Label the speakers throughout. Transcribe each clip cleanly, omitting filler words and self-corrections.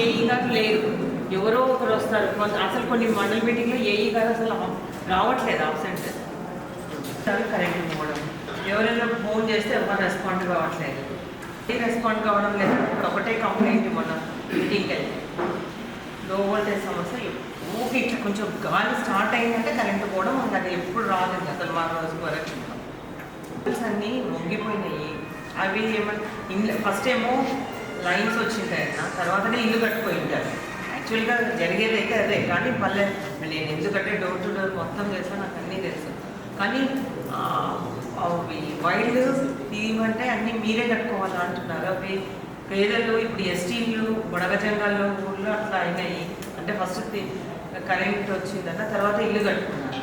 Speaker 1: AE గారు లేరు, ఎవరో ఒకరు వస్తారు. అసలు కొన్ని మండల మీటింగ్లో ఏఈ గారు అసలు రావట్లేదు, ఆబ్సెంట్. కరెంట్ పోవడం, ఎవరైనా ఫోన్ చేస్తే ఎవరు రెస్పాండ్ కావట్లేదు, రెస్పాండ్ కావడం లేదు. ఒకటే కంప్లైంట్ మన మీటింగ్కి వెళ్తే లో వోల్టేజ్ సమస్య. ఊరికి ఇట్లా కొంచెం గాలి స్టార్ట్ అయిందంటే కరెంటు పోవడం, అది ఎప్పుడు రాలేదు అసలు మా రోజు వరకు. అన్నీ వంగిపోయినాయి. అవి ఏమన్నా ఇంట్లో ఫస్ట్ ఏమో లైన్స్ వచ్చింటాయన్న, తర్వాతనే ఇల్లు కట్టుకుపోయింటారు. యాక్చువల్గా జరిగేదైతే అదే, కానీ పల్లె నేను ఎందుకంటే డోర్ టు డోర్ మొత్తం తెలుసు, నాకు అన్నీ తెలుసు. కానీ అవి వైర్లు తీయమంటే అన్నీ మీరే కట్టుకోవాలా అంటున్నారు. అవి పేదలు ఇప్పుడు ఎస్టీలు బడగజంగాల్లో ఊళ్ళో అట్లా అయినాయి. అంటే ఫస్ట్ కరెంట్ వచ్చిందన్న తర్వాత ఇల్లు కట్టుకున్నారు.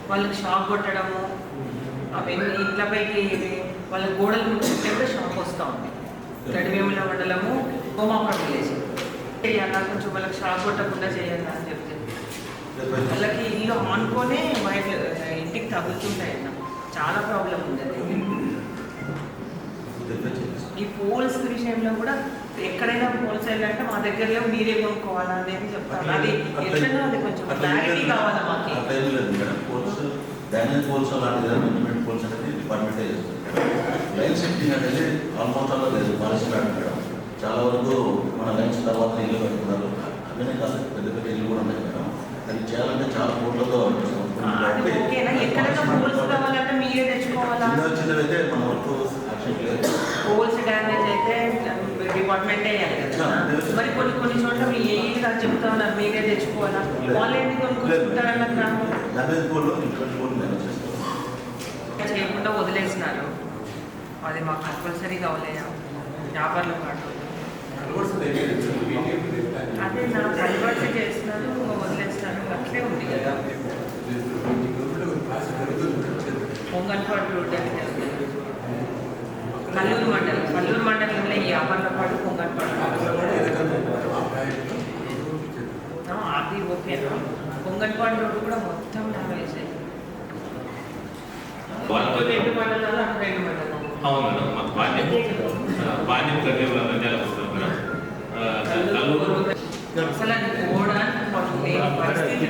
Speaker 1: వాళ్ళకి షాక్ కొట్టడము, అవన్నీ ఇంట్లపైకి వాళ్ళ గోడలు ముట్టుకుంటే షాక్ వస్తూ ఉంది. గడివేముల మండలము గోమాపురం విలేజ్ చేయాలా, కొంచెం వాళ్ళకి షాక్ కొట్టకుండా చేయాలా అని చెప్తే వాళ్ళకి ఇల్లు ఆనుకొనే వైర్లు ఇంటికి తగులుతుంటాయన్న. చాలా ప్రాబ్లం ఉంది అది. ఈ పోల్స్ విషయంలో కూడా ఎక్కడైనా పోల్స్ వెళ్ళాలంటే మా దగ్గరలో మీరే కొనుక్కోవాలా అనేది చెప్తాను. అది ఎట్లనో అది కొంచెం క్లారిటీ కావాలా మాకు.
Speaker 2: డ్యామేజ్ పోల్స్ అలాంటి మెజర్మెంట్ పోల్స్ అనేది డిపార్ట్మెంటే చేస్తుంది. లైన్ సెట్టింగ్ అనేది ఆల్మోస్ట్ అలా లేదు, పాలసీ మేడం. చాలా వరకు మన లైన్స్ తర్వాత ఇల్లు కట్టుకున్నారు. అవన్నీ కాదు, పెద్ద పెద్ద ఇల్లు కూడా ఉన్నాయి మేడం. అది చేయాలంటే చాలా కోట్లతో చిన్నవైతే మన వరకు యాక్షన్ లేదు.
Speaker 1: పోల్స్ డ్యామేజ్ అయితే డిపార్ట్మెంటే వేయాలి కదా. మరి కొన్ని చోట్ల ఏ కాదు చెప్తా ఉన్నారు, మీరే తెచ్చుకోవాలా, వాళ్ళు ఎందుకు కొనుక్కుంటారన్న
Speaker 2: డ్యామేజ్ పోల్ ఇన్సూరెన్స్ పోల్ మేనేజ్ చేస్తారు.
Speaker 1: చేయకుండా వదిలేసినారు. అది మాకు కంపల్సరీ కావాలయ్యా. వ్యాపారుల పాటు అదే నా కన్వర్ట్ చేస్తున్నారు, వదిలేస్తున్నారు, అట్లే ఉంది కదా. పొంగల్పాడు రోడ్ కల్లూరు మండలంలో ఈ వ్యాపారులపాడు పొంగల్పాడు అది ఓకేనా. పొంగల్పాడు రోడ్డు కూడా మొత్తం డ్యామేజ్ అయ్యింది. 2 మండలాలు అక్కడ 2 మండలాలు.
Speaker 3: అవును మేడం, మాకు బాధ్యం కట్టేవాళ్ళ మధ్యలో వస్తాం మేడం.
Speaker 1: అసలు అది పోవడానికి పరిస్థితి.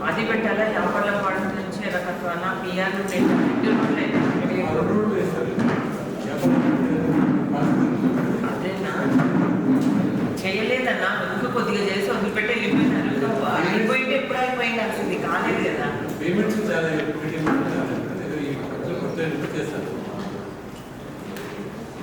Speaker 1: అది పెట్టాలా వ్యాపారం పాడు నుంచి ఎలకత్వాన పిఆర్ అదేనా చేయలేదన్నా. ఇంకా కొద్దిగా చేసి వదిలిపెట్టి వెళ్ళిపోయినారు. అయిపోయింటే ఎప్పుడు అయిపోయింది అసలు కాలేదు కదా.
Speaker 4: పేమెంట్స్ చాలా